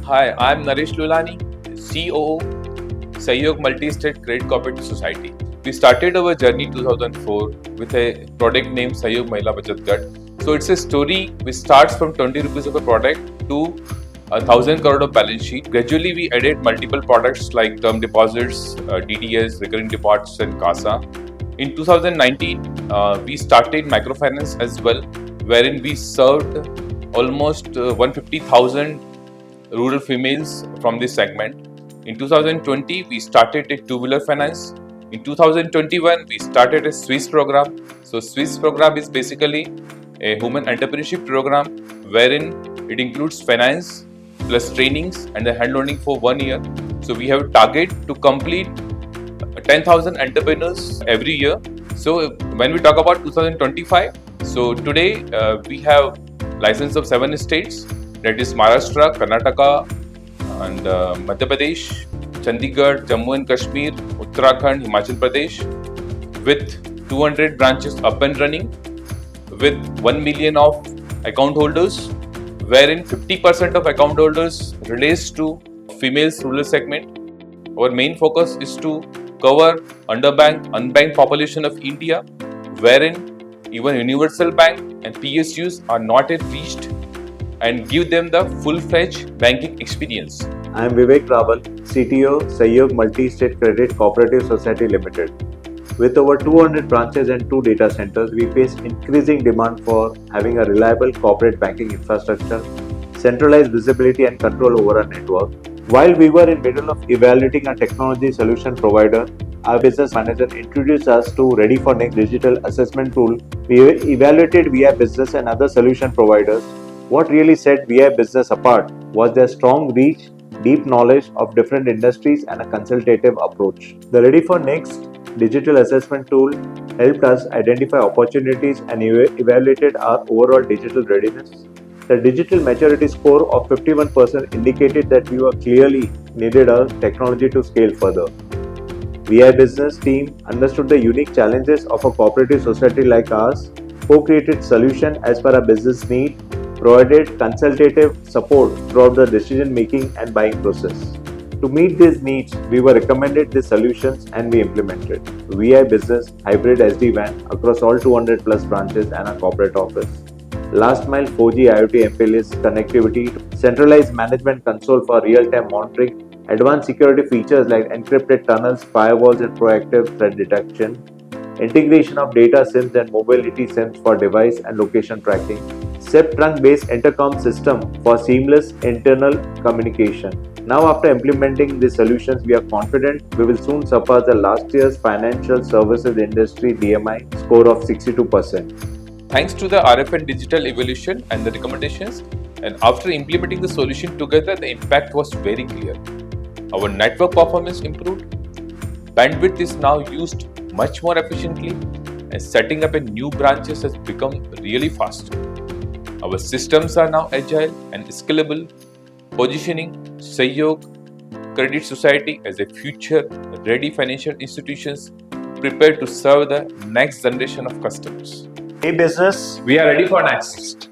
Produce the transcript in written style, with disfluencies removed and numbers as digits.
Hi, I'm Naresh Lulani, COO, Sahayog Multistate Credit Cooperative Society. We started our journey in 2004 with a product named Sahayog Mahila Bachat Gat. So it's a story which starts from 20 rupees of a product to 1,000 crore of balance sheet. Gradually, we added multiple products like term deposits, DDS, recurring deposits, and CASA. In 2019, we started microfinance as well, wherein we served almost 150,000 rural females from this segment. In 2020, we started a two-wheeler finance. In 2021, we started a Swiss program. So Swiss program is basically a human entrepreneurship program wherein it includes finance plus trainings and the hand-holding for 1 year. So we have a target to complete 10,000 entrepreneurs every year. So when we talk about 2025, so today we have license of 7 states, that is Maharashtra, Karnataka, and Madhya Pradesh, Chandigarh, Jammu and Kashmir, Uttarakhand, Himachal Pradesh, with 200 branches up and running, with 1 million of account holders, wherein 50% of account holders relates to females rural segment. Our main focus is to cover underbanked, unbanked population of India, wherein even universal bank and PSUs are not yet reached, and give them the full-fledged banking experience. I am Vivek Rawal, CTO, Sahayog Multistate Credit Cooperative Society Limited. With over 200 branches and 2 data centers, we face increasing demand for having a reliable corporate banking infrastructure, centralized visibility and control over our network. While we were in middle of evaluating a technology solution provider, our business manager introduced us to Ready for Next digital assessment tool. We evaluated VI Business and other solution providers. What really set VI Business apart was their strong reach, deep knowledge of different industries and a consultative approach. The Ready for Next digital assessment tool helped us identify opportunities and evaluated our overall digital readiness. The digital maturity score of 51% indicated that we were clearly needed our technology to scale further. VI Business team understood the unique challenges of a cooperative society like ours, co-created solution as per our business need, provided consultative support throughout the decision making and buying process. To meet these needs, we were recommended these solutions and we implemented VI Business Hybrid SD-WAN across all 200 plus branches and a corporate office. Last mile 4G IoT MPLS connectivity, centralized management console for real-time monitoring, advanced security features like encrypted tunnels, firewalls and proactive threat detection, integration of data SIMs and mobility SIMs for device and location tracking, SIP trunk-based intercom system for seamless internal communication. Now after implementing these solutions, we are confident we will soon surpass the last year's financial services industry DMI score of 62%. Thanks to the RFN digital evolution and the recommendations, and after implementing the solution together, the impact was very clear. Our network performance improved, bandwidth is now used much more efficiently, and setting up a new branches has become really fast. Our systems are now agile and scalable, positioning Sahayog Credit Society as a future-ready financial institutions prepared to serve the next generation of customers. Hey business, We are ready for next.